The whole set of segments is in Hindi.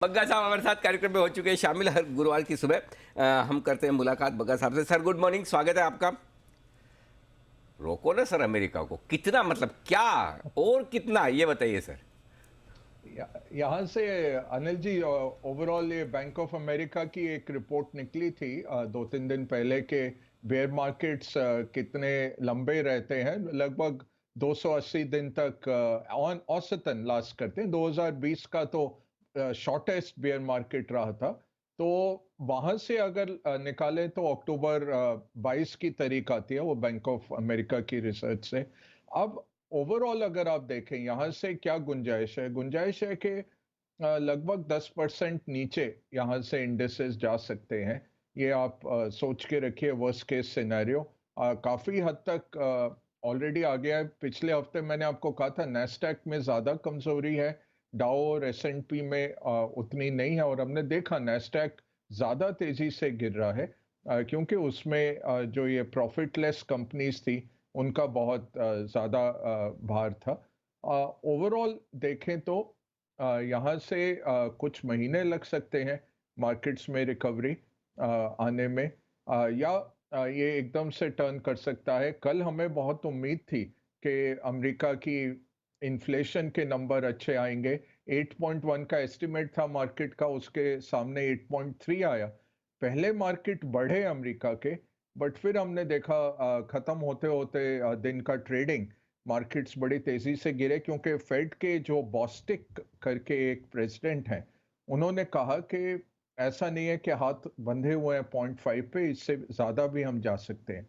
बग्गा साहब हमारे साथ कार्यक्रम में हो चुके हैं शामिल। हर गुरुवार की सुबह हम करते हैं मुलाकात बग्गा साहब से। सर गुड मॉर्निंग, स्वागत है आपका। रोको ना सर अमेरिका को, कितना मतलब क्या और कितना ये बताइए सर। यहाँ से अनिल जी, ओवरऑल ये बैंक ऑफ अमेरिका की एक रिपोर्ट निकली थी 2-3 दिन पहले के बेयर मार्केट्स कितने लंबे रहते हैं। लगभग 280 दिन तक ऑन औसतन लास्ट करते हैं। 2020 का तो शॉर्टेस्ट बेयर मार्केट रहा था। तो वहां से अगर निकालें तो अक्टूबर 22 की तारीख आती है वो बैंक ऑफ अमेरिका की रिसर्च से। अब ओवरऑल अगर आप देखें यहाँ से क्या गुंजाइश है कि लगभग 10% नीचे यहाँ से इंडेक्सेस जा सकते हैं। ये आप सोच के रखिए वर्स्ट केस सिनेरियो। काफी हद तक ऑलरेडी आ गया है। पिछले हफ्ते मैंने आपको कहा था नेस्डैक में ज्यादा कमजोरी है, डाउ और एस&पी में उतनी नहीं है। और हमने देखा नेस्डैक ज्यादा तेजी से गिर रहा है क्योंकि उसमें जो ये प्रॉफिटलेस कंपनीज थी उनका बहुत ज़्यादा भार था। ओवरऑल देखें तो यहाँ से कुछ महीने लग सकते हैं मार्केट्स में रिकवरी आने में, या ये एकदम से टर्न कर सकता है। कल हमें बहुत उम्मीद थी कि अमेरिका की इन्फ्लेशन के नंबर अच्छे आएंगे। 8.1 का एस्टिमेट था मार्केट का, उसके सामने 8.3 आया। पहले मार्केट बढ़े अमेरिका के, बट फिर हमने देखा खत्म होते होते दिन का ट्रेडिंग मार्केट्स बड़ी तेजी से गिरे क्योंकि फेड के जो बॉस्टिक करके एक प्रेसिडेंट हैं, उन्होंने कहा कि ऐसा नहीं है कि हाथ बंधे हुए हैं 0.5 पे, इससे ज्यादा भी हम जा सकते हैं।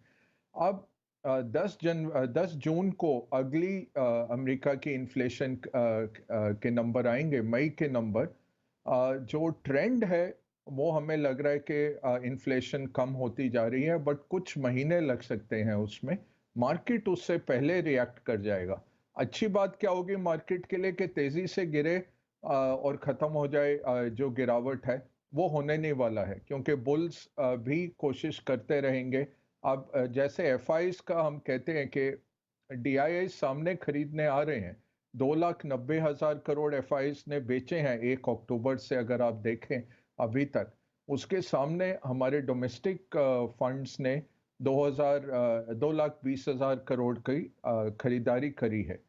अब 10 जून को अगली अमेरिका की इन्फ्लेशन के नंबर आएंगे, मई के नंबर। जो ट्रेंड है वो हमें लग रहा है कि इन्फ्लेशन कम होती जा रही है, बट कुछ महीने लग सकते हैं उसमें। मार्केट उससे पहले रिएक्ट कर जाएगा। अच्छी बात क्या होगी मार्केट के लिए कि तेजी से गिरे और खत्म हो जाए जो गिरावट है, वो होने नहीं वाला है क्योंकि बुल्स भी कोशिश करते रहेंगे। अब जैसे एफआईज का हम कहते हैं कि डीआईआई सामने खरीदने आ रहे हैं। 2,90,000 करोड़ एफआईज ने बेचे हैं 1 अक्टूबर से, अगर आप देखें अभी तक। उसके सामने हमारे डोमेस्टिक फंड्स ने 2,20,000 करोड़ की खरीदारी करी है।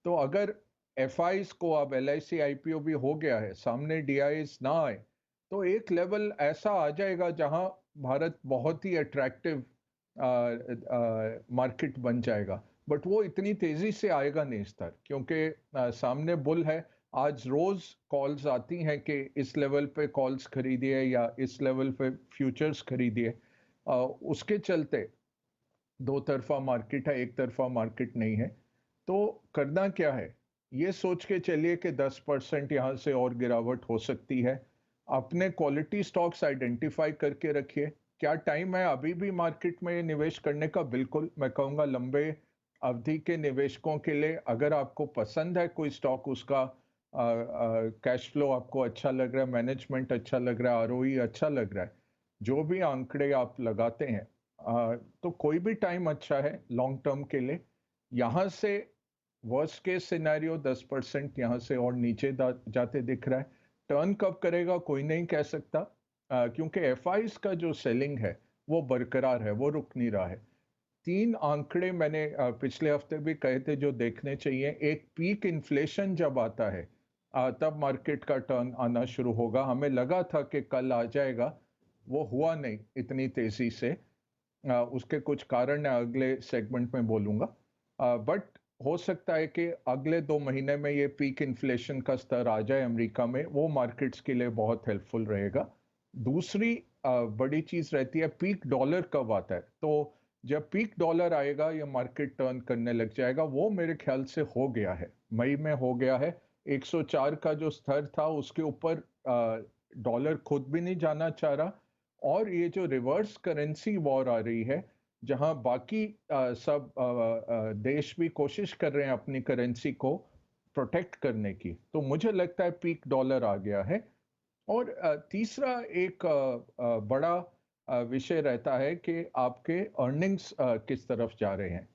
तो अगर एफआईज को, अब एलआईसी आईपीओ भी हो गया है, सामने डीआईज ना आए तो एक लेवल ऐसा आ जाएगा जहां भारत बहुत ही अट्रैक्टिव मार्केट बन जाएगा। बट वो इतनी तेजी से आएगा नहीं इस तरह, क्योंकि सामने बुल है। आज रोज कॉल्स आती हैं कि इस लेवल पे कॉल्स खरीदिए या इस लेवल पे फ्यूचर्स खरीदिए। उसके चलते दो तरफा मार्केट है, एक तरफा मार्केट नहीं है। तो करना क्या है, ये सोच के चलिए कि 10% यहाँ से और गिरावट हो सकती है। अपने क्वालिटी स्टॉक्स आइडेंटिफाई करके रखिए। क्या टाइम है अभी भी मार्केट में निवेश करने का? बिल्कुल, मैं कहूँगा लंबे अवधि के निवेशकों के लिए, अगर आपको पसंद है कोई स्टॉक, उसका कैश फ्लो आपको अच्छा लग रहा है, मैनेजमेंट अच्छा लग रहा है, आरओई अच्छा लग रहा है, जो भी आंकड़े आप लगाते हैं, तो कोई भी टाइम अच्छा है लॉन्ग टर्म के लिए। यहाँ से वर्स्ट केस सिनेरियो 10% यहाँ से और नीचे जाते दिख रहा है। टर्न कब करेगा कोई नहीं कह सकता, क्योंकि एफआईज का जो सेलिंग है वो बरकरार है, वो रुक नहीं रहा है। तीन आंकड़े मैंने पिछले हफ्ते भी कहे थे जो देखने चाहिए। एक, पीक इन्फ्लेशन जब आता है तब मार्केट का टर्न आना शुरू होगा। हमें लगा था कि कल आ जाएगा, वो हुआ नहीं इतनी तेजी से। उसके कुछ कारण है, अगले सेगमेंट में बोलूंगा। बट हो सकता है कि अगले 2 महीने में ये पीक इन्फ्लेशन का स्तर आ जाए अमेरिका में, वो मार्केट्स के लिए बहुत हेल्पफुल रहेगा। दूसरी बड़ी चीज रहती है पीक डॉलर कब आता है। तो जब पीक डॉलर आएगा ये मार्केट टर्न करने लग जाएगा। वो मेरे ख्याल से हो गया है, मई में हो गया है। 104 का जो स्तर था उसके ऊपर डॉलर खुद भी नहीं जाना चाह रहा। और ये जो रिवर्स करेंसी वॉर आ रही है, जहां बाकी सब देश भी कोशिश कर रहे हैं अपनी करेंसी को प्रोटेक्ट करने की, तो मुझे लगता है पीक डॉलर आ गया है। और तीसरा एक बड़ा विषय रहता है कि आपके अर्निंग्स किस तरफ जा रहे हैं।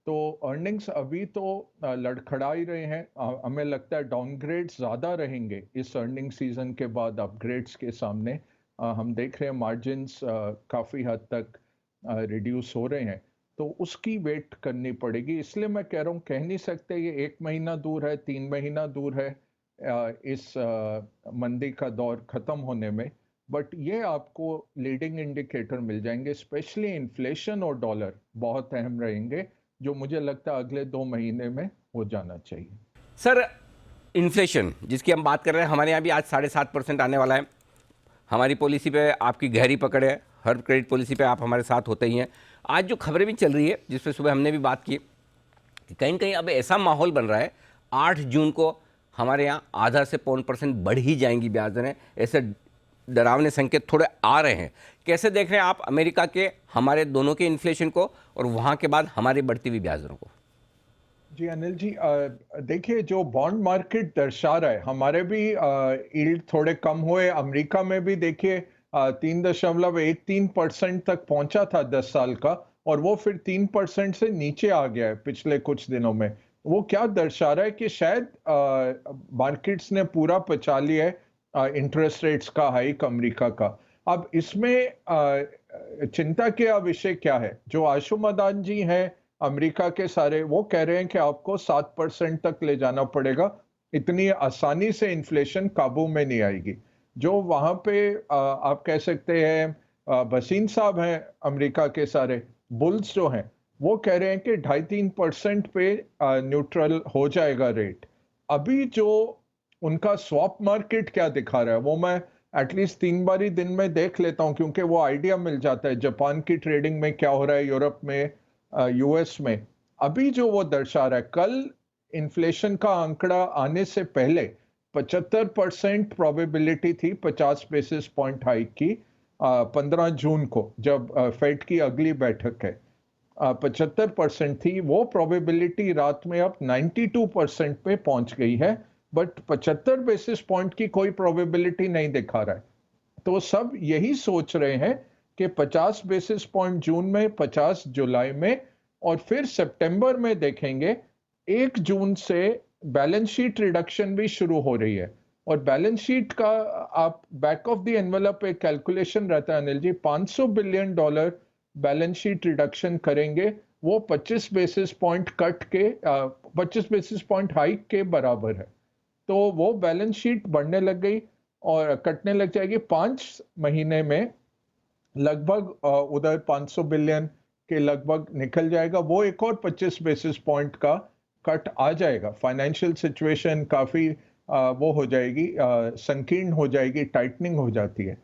तो अर्निंग्स अभी तो लड़खड़ा ही रहे हैं। हमें लगता है डाउनग्रेड्स ज़्यादा रहेंगे इस अर्निंग सीजन के बाद अपग्रेड्स के सामने। हम देख रहे हैं मार्जिन्स काफ़ी हद तक रिड्यूस हो रहे हैं, तो उसकी वेट करनी पड़ेगी। इसलिए मैं कह रहा हूँ, कह नहीं सकते ये 1 महीना दूर है, 3 महीना दूर है इस मंदी का दौर खत्म होने में। बट ये आपको लीडिंग इंडिकेटर मिल जाएंगे, स्पेशली इन्फ्लेशन और डॉलर बहुत अहम रहेंगे, जो मुझे लगता है अगले 2 महीने में हो जाना चाहिए। सर, इन्फ्लेशन जिसकी हम बात कर रहे हैं, हमारे यहाँ भी आज 7.5% आने वाला है। हमारी पॉलिसी पे आपकी गहरी पकड़ है, हर क्रेडिट पॉलिसी पे आप हमारे साथ होते ही हैं। आज जो खबरें भी चल रही है, जिस पे सुबह हमने भी बात की, कि कहीं कहीं अब ऐसा माहौल बन रहा है 8 जून को हमारे यहाँ आधा से 0.25% बढ़ ही जाएंगी ब्याज दरें, ऐसे डरावने संकेत थोड़े आ रहे हैं। कैसे देख रहे हैं आप अमेरिका के हमारे दोनों के इन्फ्लेशन को और वहाँ के बाद हमारी बढ़ती हुई ब्याज दरों को? जी अनिल जी, देखिए जो बॉन्ड मार्केट दर्शा रहा है, हमारे भी यील्ड थोड़े कम हुए। अमेरिका में भी देखिए 3.13% तक पहुंचा था 10 साल का, और वो फिर 3% से नीचे आ गया है पिछले कुछ दिनों में। वो क्या दर्शा रहा है कि शायद मार्केट्स ने पूरा पचा लिया है इंटरेस्ट रेट्स का हाइक अमेरिका का। अब इसमें चिंता का विषय क्या है? जो आशु मदान जी हैं अमेरिका के सारे, वो कह रहे हैं कि आपको 7% तक ले जाना पड़ेगा, इतनी आसानी से इन्फ्लेशन काबू में नहीं आएगी। जो वहां पे आप कह सकते हैं भसीन साहब हैं अमेरिका के सारे, बुल्स जो हैं, वो कह रहे हैं कि 2.5-3% पे न्यूट्रल हो जाएगा रेट। अभी जो उनका स्वैप मार्केट क्या दिखा रहा है, वो मैं एटलीस्ट 3 बार ही दिन में देख लेता हूं, क्योंकि वो आइडिया मिल जाता है जापान की ट्रेडिंग में क्या हो रहा है, यूरोप में, यूएस में। अभी जो वो दर्शा रहा है, कल इन्फ्लेशन का आंकड़ा आने से पहले 75% प्रोबेबिलिटी थी 50 बेसिस पॉइंट हाइक की 15 जून को, जब फेड की अगली बैठक है। 75% थी वो प्रोबेबिलिटी, रात में अब 92% पे पहुंच गई है। बट 75 बेसिस पॉइंट की कोई प्रोबेबिलिटी नहीं दिखा रहा है। तो सब यही सोच रहे हैं कि 50 बेसिस पॉइंट जून में, 50 जुलाई में, और फिर सितंबर में देखेंगे 1 जून से बैलेंस शीट रिडक्शन भी शुरू हो रही है। और बैलेंस शीट का आप बैक ऑफ द एनवेलप एक कैलकुलेशन रहता है Anil ji, $500 billion balance sheet reduction करेंगे, वो 25 बेसिस पॉइंट कट के 25 बेसिस पॉइंट हाइक के बराबर है। तो वो बैलेंस शीट बढ़ने लग गई और कटने लग जाएगी 5 महीने में। लगभग उधर 500 बिलियन के लगभग निकल जाएगा। वो एक और 25 बेसिस पॉइंट का कट आ जाएगा। फाइनेंशियल सिचुएशन काफी वो हो जाएगी, संकीर्ण हो जाएगी, टाइटनिंग हो जाती है।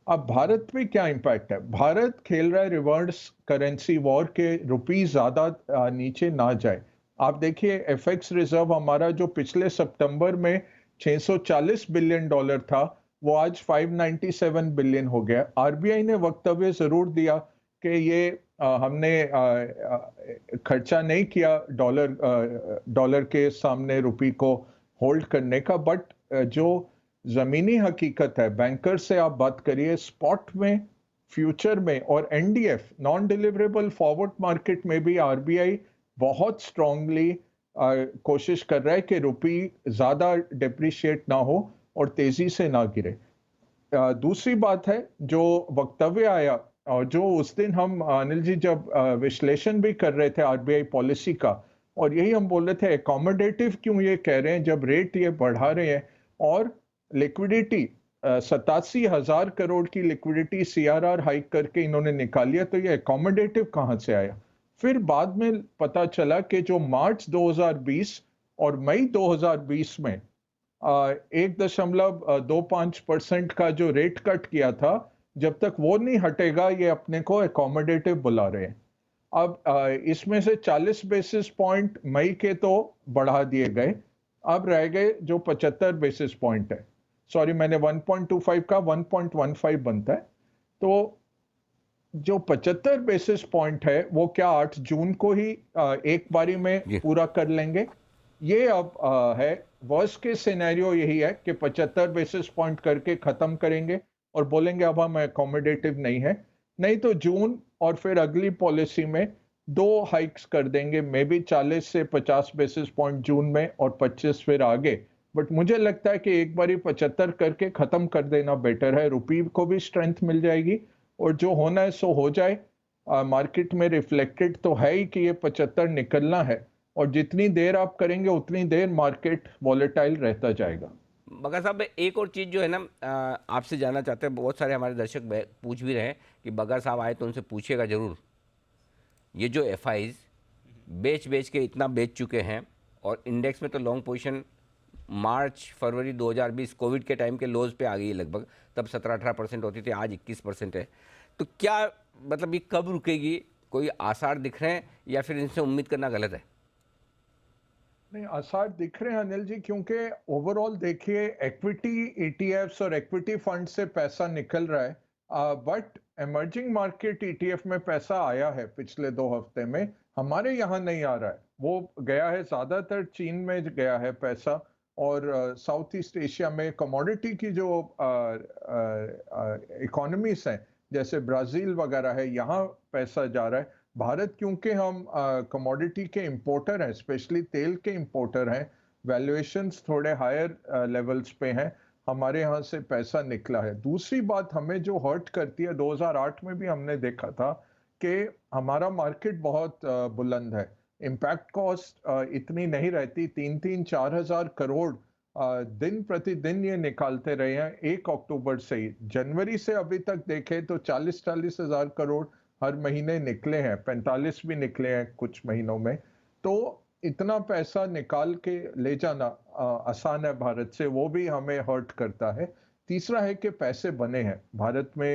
अब भारत पे क्या इम्पैक्ट है? भारत खेल रहा है रिवर्स करेंसी वॉर के, रुपी ज्यादा नीचे ना जाए। आप देखिए एफएक्स रिजर्व हमारा जो पिछले सितंबर में $640 बिलियन था, वो आज 597 बिलियन हो गया। आरबीआई ने वक्तव्य जरूर दिया कि ये हमने खर्चा नहीं किया डॉलर के सामने रुपी को होल्ड करने का। बट जो जमीनी हकीकत है, बैंक से आप बात करिए, स्पॉट में, फ्यूचर में और NDF non deliverable forward market में भी आरबीआई बहुत स्ट्रांगली कोशिश कर रहा है कि रुपी ज्यादा डिप्रिशिएट ना हो और तेजी से ना गिरे। दूसरी बात है जो वक्तव्य आया, और जो उस दिन हम अनिल जी जब विश्लेषण भी कर रहे थे आरबीआई पॉलिसी का, और यही हम बोल रहे थे, अकोमोडेटिव क्यों ये कह रहे हैं जब रेट ये बढ़ा रहे हैं, और लिक्विडिटी 87,000 करोड़ की लिक्विडिटी सीआरआर हाइक करके इन्होंने निकाली है, तो ये अकोमोडेटिव कहां से आया? फिर बाद में पता चला कि जो मार्च 2020 और मई 2020 में 1.25% का जो रेट कट किया था, जब तक वो नहीं हटेगा ये अपने को अकोमोडेटिव बुला रहे हैं। अब इसमें से 40 बेसिस पॉइंट मई के तो बढ़ा दिए गए, अब रह गए जो 75 बेसिस पॉइंट है। सॉरी, मैंने 1.25 का 1.15 बनता है। तो जो 75 बेसिस पॉइंट है वो क्या 8 जून को ही एक बारी में जी। पूरा कर लेंगे? ये अब है वर्स्ट के सिनेरियो, यही है कि 75 बेसिस पॉइंट करके खत्म करेंगे और बोलेंगे अब हम अकोमोडेटिव नहीं है। नहीं तो जून और फिर अगली पॉलिसी में दो हाइक्स कर देंगे, मे बी 40 से 50 बेसिस पॉइंट जून में और 25 फिर आगे। बट मुझे लगता है कि एक बारी 75 करके खत्म कर देना बेटर है, रुपये को भी स्ट्रेंथ मिल जाएगी और जो होना है सो हो जाए। मार्केट में रिफ्लेक्टेड तो है ही कि ये 75 निकलना है, और जितनी देर आप करेंगे उतनी देर मार्केट वॉलेटाइल रहता जाएगा। बगा साहब, एक और चीज़ जो है ना, आपसे जानना चाहते हैं, बहुत सारे हमारे दर्शक पूछ भी रहे हैं कि बगा साहब आए तो उनसे पूछिएगा ज़रूर। ये जो एफ बेच बेच के इतना बेच चुके हैं, और इंडेक्स में तो लॉन्ग पोजीशन मार्च फरवरी 2020 कोविड के टाइम के लोज पे आ गई है लगभग। तब 17-18% होती थी, आज 21% है। तो क्या मतलब ये कब रुकेगी? कोई आसार दिख रहे हैं या फिर इनसे उम्मीद करना गलत है? नहीं, आसार दिख रहे हैं अनिल जी, क्योंकि ओवरऑल देखिए इक्विटी ईटीएफ्स और इक्विटी फंड से पैसा निकल रहा है, बट इमर्जिंग मार्केट ईटीएफ में पैसा आया है पिछले 2 हफ्ते में, हमारे यहाँ नहीं आ रहा है। वो गया है ज्यादातर चीन में गया है पैसा, और साउथ ईस्ट एशिया में कमोडिटी की जो इकोनॉमीज हैं जैसे ब्राजील वगैरह है, यहाँ पैसा जा रहा है। भारत क्योंकि हम कमोडिटी के इंपोर्टर हैं, स्पेशली तेल के इंपोर्टर हैं, वैल्यूएशंस थोड़े हायर लेवल्स पे हैं, हमारे यहाँ से पैसा निकला है। दूसरी बात हमें जो हर्ट करती है, 2008 में भी हमने देखा था कि हमारा मार्केट बहुत बुलंद है, इम्पैक्ट कॉस्ट इतनी नहीं रहती, 3-4 हज़ार करोड़ दिन प्रतिदिन ये निकालते रहे हैं 1 अक्टूबर से ही। जनवरी से अभी तक देखें तो 40-40 हजार करोड़ हर महीने निकले हैं, 45 भी निकले हैं कुछ महीनों में। तो इतना पैसा निकाल के ले जाना आसान है भारत से, वो भी हमें हर्ट करता है। तीसरा है कि पैसे बने हैं भारत में,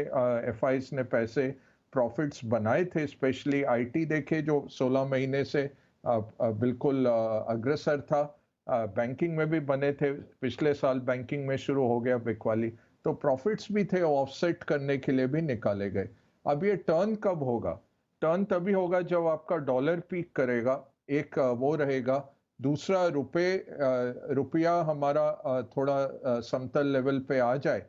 एफआईज ने पैसे प्रॉफिट्स बनाए थे, स्पेशली आईटी देखे जो 16 महीने से बिल्कुल अग्रसर था। बैंकिंग में भी बने थे, पिछले साल बैंकिंग में शुरू हो गया बिकवाली, तो प्रॉफिट्स भी थे, ऑफसेट करने के लिए भी निकाले गए। अब ये टर्न कब होगा? टर्न तभी होगा जब आपका डॉलर पीक करेगा, एक वो रहेगा। दूसरा, रुपया हमारा थोड़ा समतल लेवल पे आ जाए।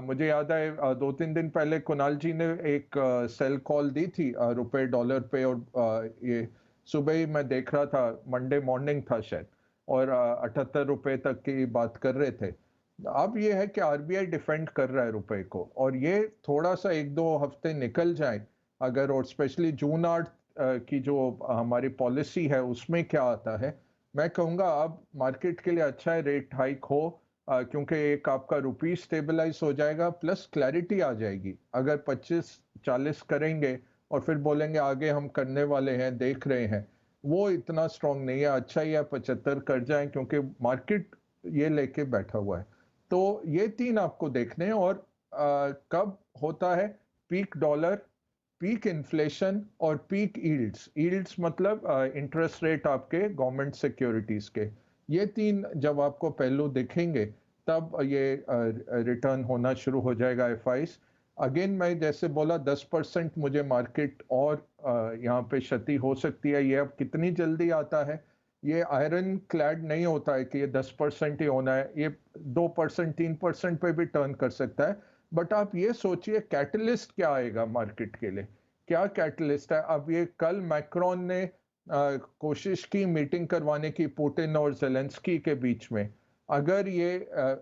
मुझे याद है 2-3 दिन पहले कुणाल जी ने एक सेल कॉल दी थी रुपए डॉलर पे, और ये सुबह ही मैं देख रहा था, मंडे मॉर्निंग था शायद, और 78 रुपए तक की बात कर रहे थे। अब ये है कि आरबीआई डिफेंड कर रहा है रुपए को, और ये थोड़ा सा 1-2 हफ्ते निकल जाए अगर, और स्पेशली जून 8 की जो हमारी पॉलिसी है उसमें क्या आता है, मैं कहूँगा अब मार्केट के लिए अच्छा है रेट हाइक हो, क्योंकि एक आपका रुपी स्टेबलाइज हो जाएगा, प्लस क्लैरिटी आ जाएगी। अगर 25-40 करेंगे और फिर बोलेंगे आगे हम करने वाले हैं, देख रहे हैं, वो इतना स्ट्रांग नहीं है। अच्छा ही है 75 कर जाए, क्योंकि मार्केट ये लेके बैठा हुआ है। तो ये तीन आपको देखने हैं, और कब होता है पीक डॉलर, पीक इन्फ्लेशन और पीक यील्ड्स। यील्ड्स मतलब इंटरेस्ट रेट आपके गवर्नमेंट सिक्योरिटीज के। ये तीन जब आपको पहलू दिखेंगे तब ये रिटर्न होना शुरू हो जाएगा एफआईस। अगेन मैं जैसे बोला 10% मुझे मार्केट और यहाँ पे क्षति हो सकती है। ये अब कितनी जल्दी आता है, ये आयरन क्लैड नहीं होता है कि ये 10% ही होना है, ये 2% 3% पे भी टर्न कर सकता है। बट आप ये सोचिए कैटलिस्ट क्या आएगा मार्केट के लिए, क्या कैटलिस्ट है। अब ये कल मैक्रोन ने कोशिश की मीटिंग करवाने की पुतिन और जेलेंस्की के बीच में, अगर ये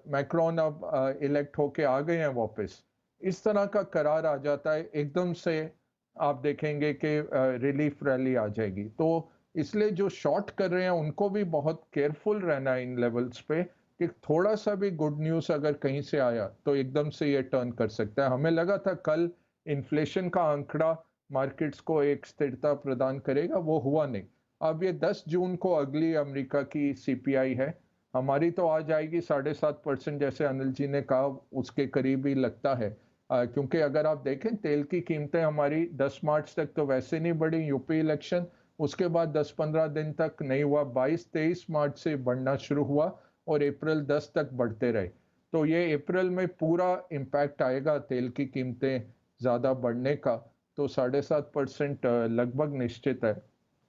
मैक्रोन अब इलेक्ट होके आ गए हैं वापस, इस तरह का करार आ जाता है एकदम से, आप देखेंगे कि रिलीफ रैली आ जाएगी। तो इसलिए जो शॉर्ट कर रहे हैं उनको भी बहुत केयरफुल रहना है इन लेवल्स पे, कि थोड़ा सा भी गुड न्यूज़ अगर कहीं से आया तो एकदम से ये टर्न कर सकता है। हमें लगा था कल इन्फ्लेशन का आंकड़ा मार्केट्स को एक स्थिरता प्रदान करेगा, वो हुआ नहीं। अब ये 10 जून को अगली अमेरिका की सीपीआई है, हमारी तो आ जाएगी 7.5% जैसे अनिल जी ने कहा, उसके करीब ही लगता है। क्योंकि अगर आप देखें तेल की कीमतें हमारी 10 मार्च तक तो वैसे नहीं बढ़ी, यूपी इलेक्शन, उसके बाद 10-15 दिन तक नहीं हुआ, 22-23 मार्च से बढ़ना शुरू हुआ और अप्रैल 10 तक बढ़ते रहे। तो ये अप्रैल में पूरा इम्पैक्ट आएगा तेल की कीमतें ज़्यादा बढ़ने का, तो 7.5% लगभग निश्चित है।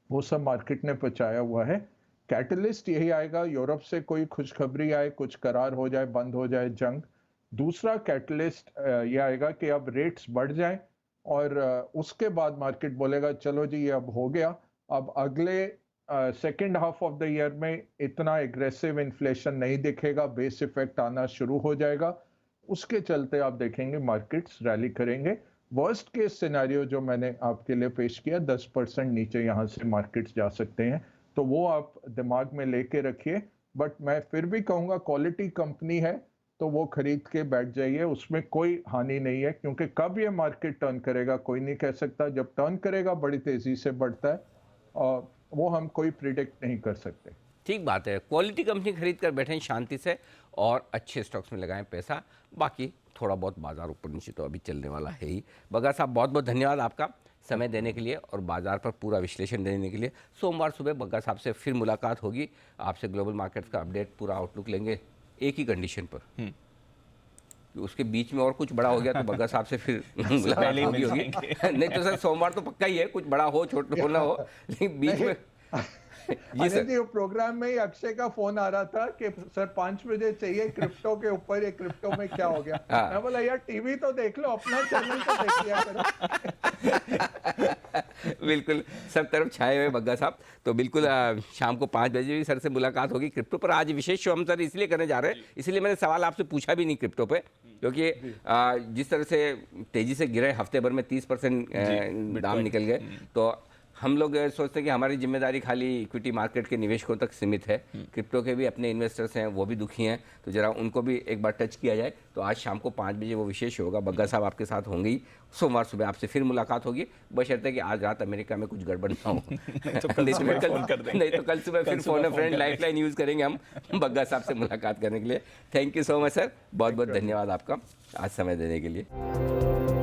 वो सब मार्केट ने पहुंचाया हुआ है। कैटलिस्ट यही आएगा, यूरोप से कोई खुशखबरी आए, कुछ करार हो जाए, बंद हो जाए जंग। दूसरा कैटलिस्ट ये आएगा कि अब रेट्स बढ़ जाएं और उसके बाद मार्केट बोलेगा चलो जी ये अब हो गया, अब अगले second half of the year में इतना एग्रेसिव इन्फ्लेशन नहीं दिखेगा, बेस इफेक्ट आना शुरू हो जाएगा, उसके चलते आप देखेंगे मार्केट्स रैली करेंगे। वर्स्ट केस सिनेरियो जो मैंने आपके लिए पेश किया 10% नीचे यहाँ से मार्केट्स जा सकते हैं, तो वो आप दिमाग में लेके रखिए। बट मैं फिर भी कहूँगा क्वालिटी कंपनी है तो वो खरीद के बैठ जाइए, उसमें कोई हानि नहीं है, क्योंकि कब ये मार्केट टर्न करेगा कोई नहीं कह सकता। जब टर्न करेगा बड़ी तेजी से बढ़ता है और वो हम कोई प्रिडिक्ट नहीं कर सकते। ठीक बात है, क्वालिटी कंपनी खरीद कर बैठें शांति से और अच्छे स्टॉक्स में लगाएं पैसा, बाकी थोड़ा बहुत बाजार ऊपर नीचे तो अभी चलने वाला है ही। बग्गा साहब बहुत बहुत धन्यवाद आपका समय देने के लिए और बाजार पर पूरा विश्लेषण देने के लिए। सोमवार सुबह बग्गा साहब से फिर मुलाकात होगी, आपसे ग्लोबल मार्केट्स का अपडेट पूरा आउटलुक लेंगे एक ही कंडीशन पर कि उसके बीच में और कुछ बड़ा हो गया तो बग्गा साहब से फिर मुलाकात होगी। नहीं तो सर सोमवार तो पक्का ही है, कुछ बड़ा हो छोटा हो ना हो, लेकिन बीच में जी सर, ये प्रोग्राम में ही अक्षय का फोन आ रहा था कि सर 5 बजे चाहिए क्रिप्टो के ऊपर, ये क्रिप्टो में क्या हो गया। मैं बोला यार टीवी तो देख लो, अपना चैनल तो देख लिया करो। बिल्कुल सब तरफ छाए हुए बग्गा साहब, तो बिल्कुल शाम को 5 बजे भी सर से मुलाकात होगी क्रिप्टो पर। आज विशेष शो हम सर इसलिए करने जा रहे हैं, इसलिए मैंने सवाल आपसे पूछा भी नहीं क्रिप्टो पे, क्योंकि जिस तरह से तेजी से गिरे हफ्ते भर में 30% दाम निकल गए, तो हम लोग सोचते हैं कि हमारी जिम्मेदारी खाली इक्विटी मार्केट के निवेशकों तक सीमित है। क्रिप्टो के भी अपने इन्वेस्टर्स हैं, वो भी दुखी हैं, तो जरा उनको भी एक बार टच किया जाए। तो आज शाम को 5 बजे वो विशेष होगा, बग्गा साहब आपके साथ होंगे ही। सोमवार सुबह आपसे फिर मुलाकात होगी, बशर्ते कि आज रात अमेरिका में कुछ गड़बड़ ना हो। नहीं तो कल सुबह फिर फोन अ फ्रेंड लाइफलाइन यूज़ करेंगे हम बग्गा साहब से मुलाकात करने के लिए। Thank you so much sir, बहुत बहुत धन्यवाद आपका आज समय देने के लिए।